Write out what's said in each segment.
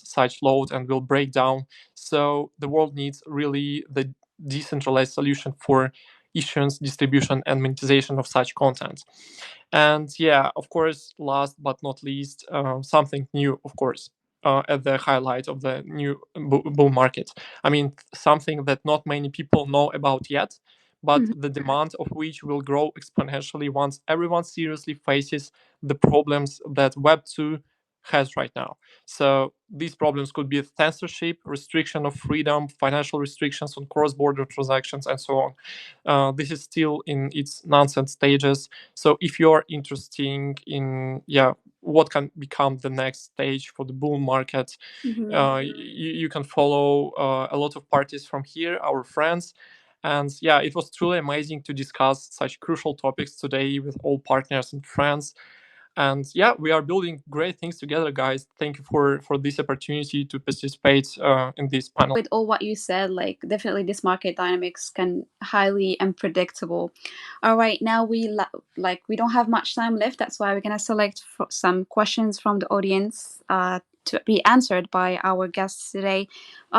withstand such load and will break down. So the world needs really the decentralized solution for issuance, distribution, and monetization of such content. And yeah, of course, last but not least, something new, of course, at the highlight of the new bull market. I mean, something that not many people know about yet, but Mhm. the demand of which will grow exponentially once everyone seriously faces the problems that Web2 has right now. So these problems could be censorship, restriction of freedom, financial restrictions on cross-border transactions, and so on. This is still in its nonsense stages. So if you're interested in what can become the next stage for the bull market, Mhm. you can follow a lot of parties from here, our friends. And yeah, it was truly amazing to discuss such crucial topics today with all partners and friends. And yeah, we are building great things together, guys. Thank you for this opportunity to participate in this panel. With all what you said, like definitely this market dynamics can highly unpredictable. All right, now we don't have much time left. That's why we're gonna select some questions from the audience to be answered by our guests today.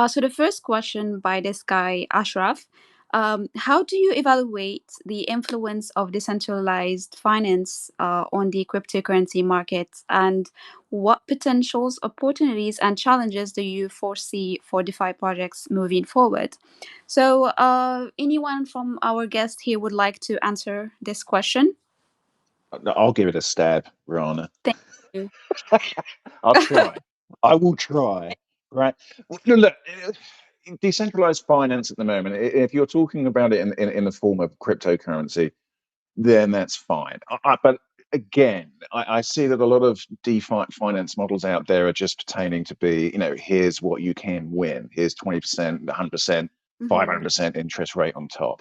So the first question by this guy Ashraf. How do you evaluate the influence of decentralized finance on the cryptocurrency market, and what potentials, opportunities, and challenges do you foresee for DeFi projects moving forward? So, anyone from our guest here would like to answer this question? I'll give it a stab, Rana. Thank you. I'll try. I will try. Right. Look, decentralized finance at the moment, if you're talking about it in the form of cryptocurrency, then that's fine. But again, I see that a lot of DeFi finance models out there are just pertaining to be, here's what you can win. Here's 20%, 100%, 500% interest rate on top.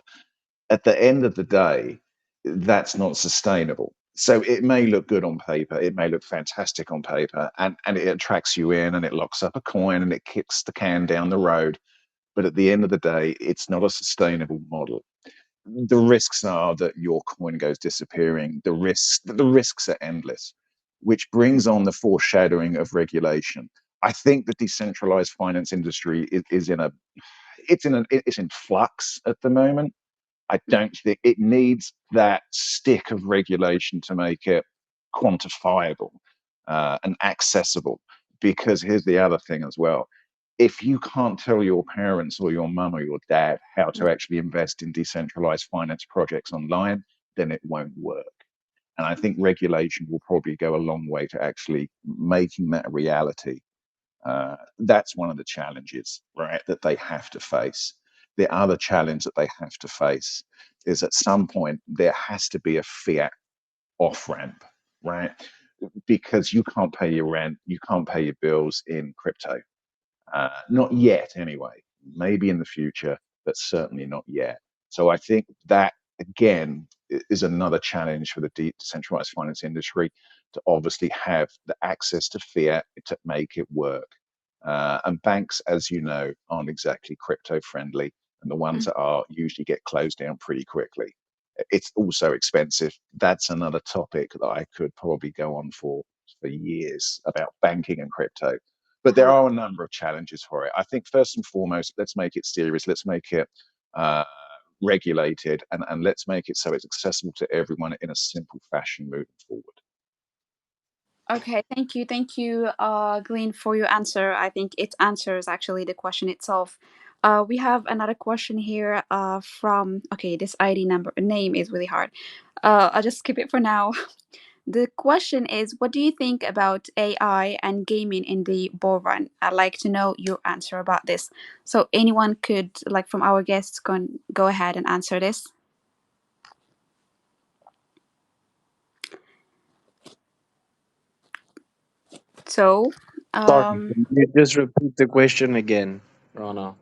At the end of the day, that's not sustainable. So it may look good on paper, it may look fantastic on paper, and it attracts you in and it locks up a coin and it kicks the can down the road. But at the end of the day, it's not a sustainable model. The risks are that your coin goes disappearing. The risks are endless, which brings on the foreshadowing of regulation. I think the decentralized finance industry is it's in flux at the moment. I don't think it needs that stick of regulation to make it quantifiable and accessible. Because here's the other thing as well. If you can't tell your parents or your mum or your dad how to actually invest in decentralized finance projects online, then it won't work. And I think regulation will probably go a long way to actually making that a reality. That's one of the challenges, right, that they have to face. The other challenge that they have to face is at some point there has to be a fiat off ramp, right? Because you can't pay your rent, you can't pay your bills in crypto. Not yet, anyway. Maybe in the future, but certainly not yet. So I think that, again, is another challenge for the decentralized finance industry to obviously have the access to fiat to make it work. And banks, as you know, aren't exactly crypto friendly, and the ones that are usually get closed down pretty quickly. It's also expensive. That's another topic that I could probably go on for years about banking and crypto. But there are a number of challenges for it. I think first and foremost, let's make it serious. Let's make it regulated, and let's make it so it's accessible to everyone in a simple fashion moving forward. Okay, thank you, Glenn, for your answer. I think it answers actually the question itself. We have another question here from, okay, this ID number name is really hard. I'll just skip it for now. The question is, what do you think about AI and gaming in the bull run? I'd like to know your answer about this. So anyone could, like from our guests, go ahead and answer this. So, Sorry, can you just repeat the question again, Rana?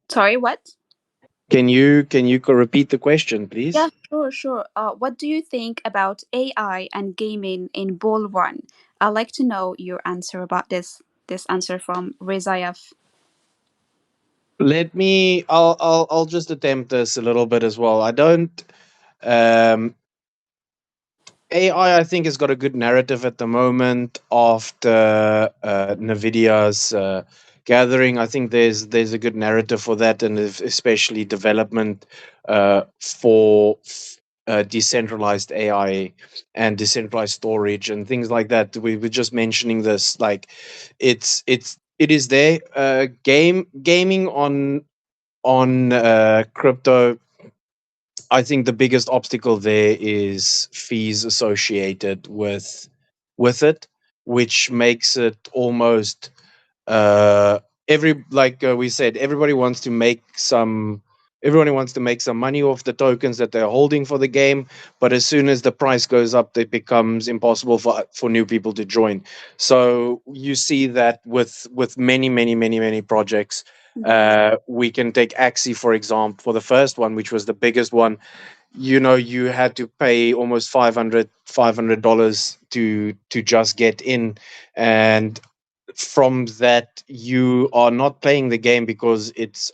sorry, what? Can you repeat the question, please? Yeah, sure. What do you think about AI and gaming in bull run? I'd like to know your answer about this. This answer from Rezaev. I'll just attempt this a little bit as well. I don't, um, AI, I think, has got a good narrative at the moment after Nvidia's gathering. I think there's a good narrative for that, and especially development for decentralized AI and decentralized storage and things like that. We were just mentioning this, like it is there. Gaming on crypto, I think the biggest obstacle there is fees associated with it, which makes it almost like we said, everybody wants to make some money off the tokens that they're holding for the game, but as soon as the price goes up, it becomes impossible for new people to join. So you see that with many projects. We can take Axie, for example, for the first one, which was the biggest one. You had to pay almost $500 to just get in, and from that you are not playing the game because it's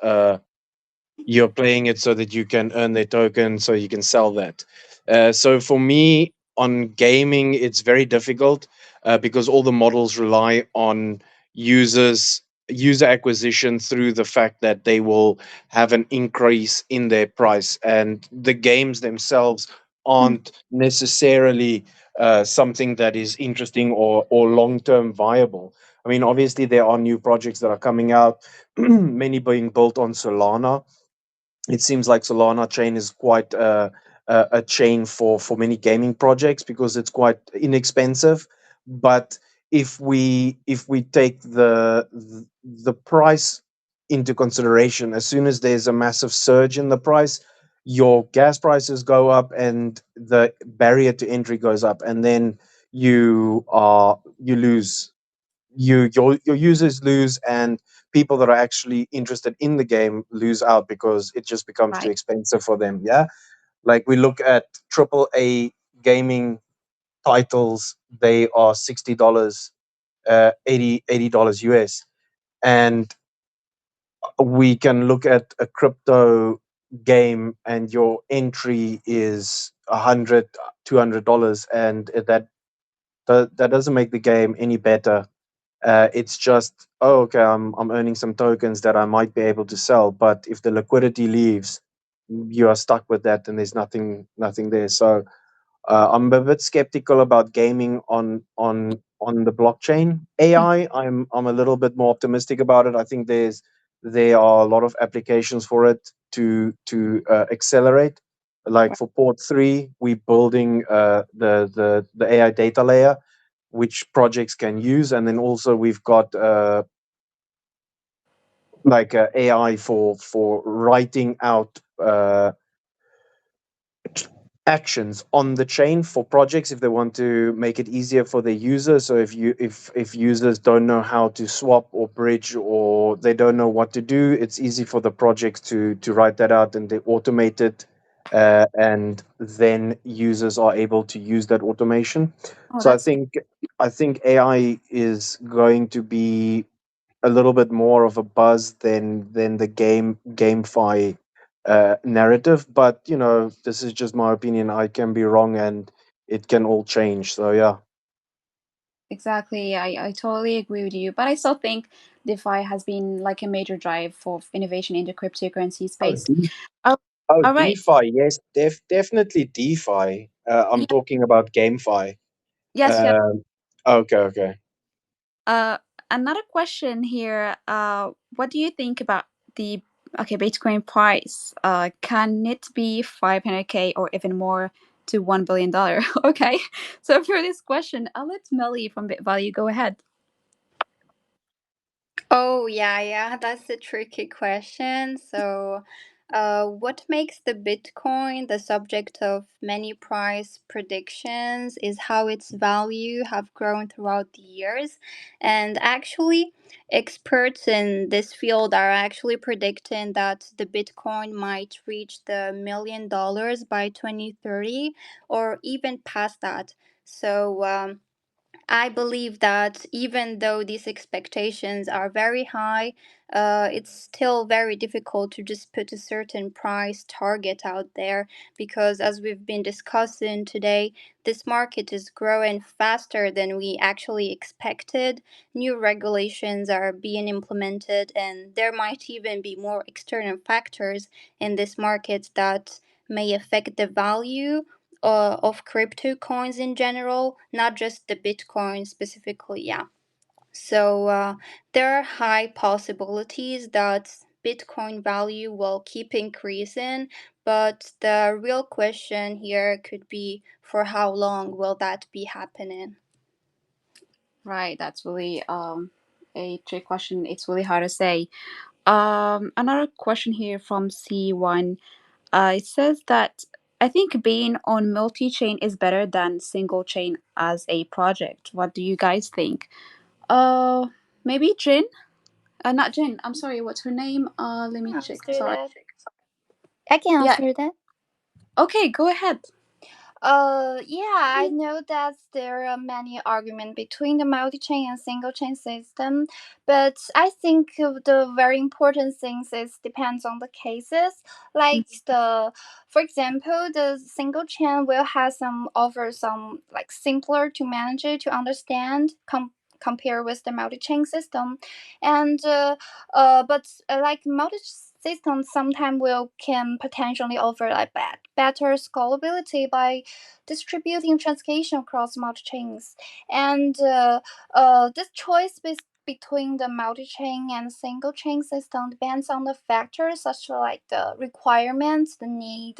you're playing it so that you can earn their token so you can sell that. So for me, on gaming, it's very difficult because all the models rely on users user acquisition through the fact that they will have an increase in their price, and the games themselves aren't necessarily something that is interesting or long term viable. I mean, obviously there are new projects that are coming out, many being built on Solana. It seems like Solana chain is quite a chain for many gaming projects because it's quite inexpensive. But if we take the price into consideration, as soon as there's a massive surge in the price, your gas prices go up and the barrier to entry goes up, and then you lose, your users lose, and people that are actually interested in the game lose out because it just becomes too Right. expensive for them. Yeah, like we look at triple A gaming titles, they are $60, 80 dollars US, and we can look at a crypto game and your entry is 100, $200, and that doesn't make the game any better. It's just, oh, okay, I'm earning some tokens that I might be able to sell, but if the liquidity leaves, you are stuck with that, and there's nothing there. So I'm a bit skeptical about gaming on the blockchain. AI, I'm a little bit more optimistic about it. I think there are a lot of applications for it to accelerate. Like for Port 3, we're building the AI data layer, which projects can use, and then also we've got like AI for writing out actions on the chain for projects if they want to make it easier for their users. So if users don't know how to swap or bridge, or they don't know what to do, it's easy for the projects to write that out, and they automate it, and then users are able to use that automation. Oh, So I that's think AI is going to be a little bit more of a buzz than the GameFi narrative. But this is just my opinion. I can be wrong, and it can all change. So yeah. exactly. I totally agree with you. But I still think DeFi has been like a major drive for innovation in the cryptocurrency Oh, space. Oh, all right. DeFi, yes, definitely DeFi. I'm Yeah. talking about GameFi. Yes, yes. Um, okay. Uh, Another question here. What do you think about the Bitcoin price? Can it be 500K or even more to $1 billion? Okay. So for this question, I'll let Melly from BitValue go ahead. Oh, yeah, that's a tricky question. So, what makes the Bitcoin the subject of many price predictions is how its value have grown throughout the years. And actually, experts in this field are actually predicting that the Bitcoin might reach the $1 million by 2030 or even past that. So, I believe that even though these expectations are very high, it's still very difficult to just put a certain price target out there, because as we've been discussing today, this market is growing faster than we actually expected. New regulations are being implemented, and there might even be more external factors in this market that may affect the value of crypto coins in general, not just the Bitcoin specifically. Yeah. So there are high possibilities that Bitcoin value will keep increasing, but the real question here could be, for how long will that be happening? Right, that's really a trick question. It's really hard to say. Another question here from C1. It says that I think being on multi-chain is better than single chain as a project. What do you guys think? Uh, Maybe Jin? Not Jin. I'm sorry. What's her name? Let me check. Answer Sorry. that. I can Yeah. answer that. Okay, go ahead. Yeah, I know that there are many arguments between the multi-chain and single-chain system, but I think the very important things is depends on the cases. Like for example, the single chain will have offer some like simpler to manage it, to understand. Compare with the multi-chain system, and but like multi-system sometimes will can potentially offer like better scalability by distributing transaction across multi-chains. And this choice between the multi-chain and single-chain system depends on the factors such like the requirements, the need,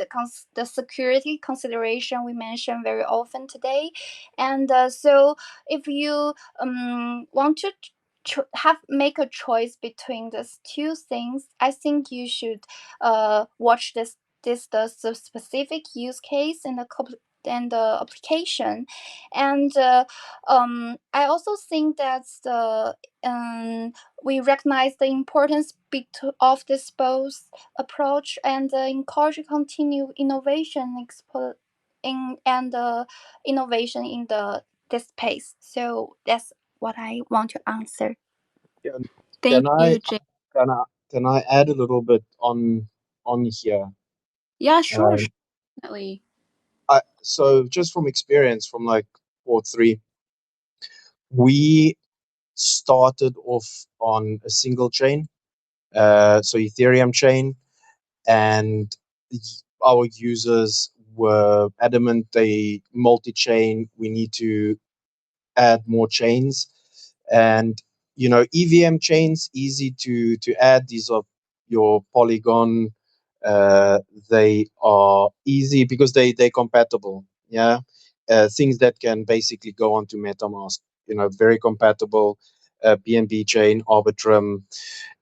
the security consideration we mentioned very often today. And so if you want to make a choice between these two things, I think you should watch the specific use case and the application. And I also think that we recognize the importance of this both approach, and encourage continued innovation and innovation in this space. So that's what I want to answer. Can, Thank can I you, Jin. can I can I add a little bit on here? Yeah, sure, Um, definitely. so just from experience, from like port three, we started off on a single chain, so Ethereum chain, and our users were adamant they multi-chain. We need to add more chains, and EVM chains easy to add. These are your Polygon. They are easy because they're compatible. Yeah, things that can basically go onto MetaMask. Very compatible. BNB chain, Arbitrum.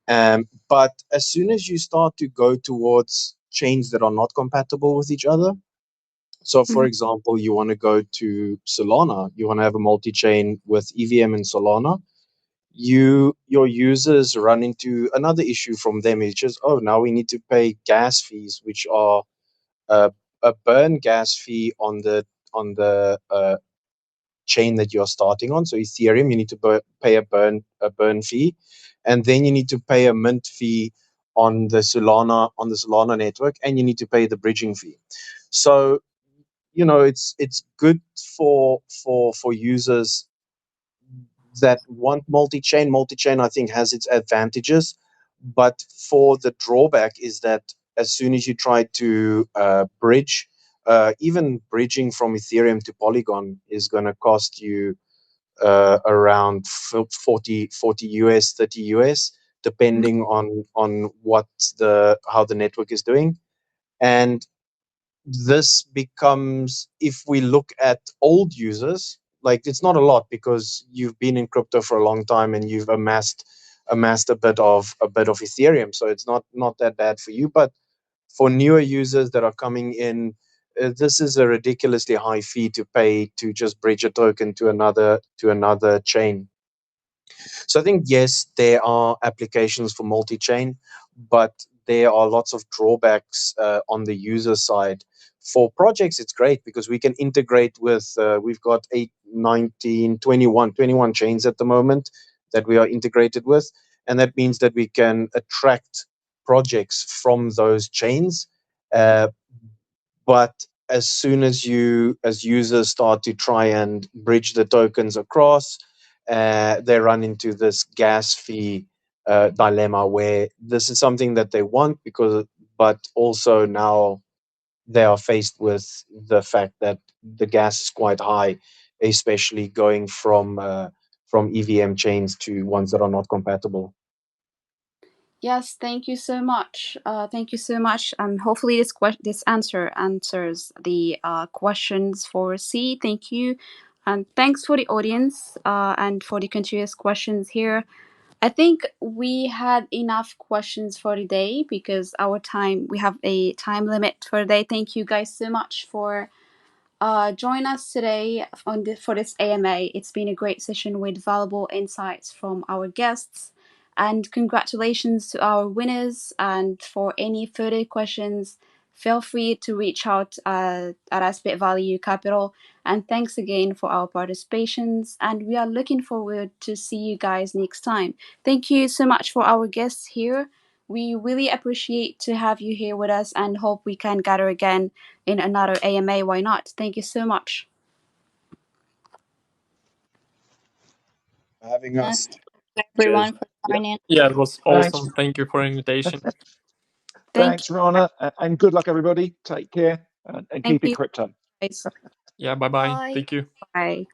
But as soon as you start to go towards chains that are not compatible with each other, so for Mhm. example, you want to go to Solana, you want to have a multi-chain with EVM and Solana, your users run into another issue from them. It's just, oh, now we need to pay gas fees, which are uh, a burn gas fee on the chain that you're starting on. So Ethereum, you need to pay a burn fee, and then you need to pay a mint fee on the Solana network, and you need to pay the bridging fee. So it's good for users that want multi-chain. Multi-chain, I think, has its advantages, but for the drawback is that as soon as you try to bridge, even bridging from Ethereum to Polygon is going to cost you around 40 US, 30 US, depending on how the network is doing. And this becomes, if we look at old users, like, it's not a lot because you've been in crypto for a long time and you've amassed a bit of Ethereum, so it's not that bad for you. But for newer users that are coming in, this is a ridiculously high fee to pay to just bridge a token to another chain. So I think, yes, there are applications for multi-chain, but there are lots of drawbacks on the user side. For projects, it's great because we can integrate with, we've got 8, 19, 21 chains at the moment that we are integrated with. And that means that we can attract projects from those chains. But as soon as users start to try and bridge the tokens across, they run into this gas fee dilemma, where this is something that they want, but also now they are faced with the fact that the gas is quite high, especially going from EVM chains to ones that are not compatible. Yes, thank you so much. Thank you so much. Hopefully this answer answers the questions for C. Thank you. And thanks for the audience and for the continuous questions here. I think we had enough questions for the day because we have a time limit for the day. Thank you guys so much for join us today for this AMA. It's been a great session with valuable insights from our guests. And congratulations to our winners. And for any further questions, feel free to reach out at Aspect Value Capital. And thanks again for our participations. And we are looking forward to see you guys next time. Thank you so much for our guests here. We really appreciate to have you here with us and hope we can gather again in another AMA. Why not? Thank you so much. For having us. Everyone for joining. Yeah, it was Thanks. awesome. Thank you for the invitation. Thanks, Rana, and good luck, everybody. Take care and keep it you, crypto. guys. Yeah, bye-bye. Bye. Thank you. Bye.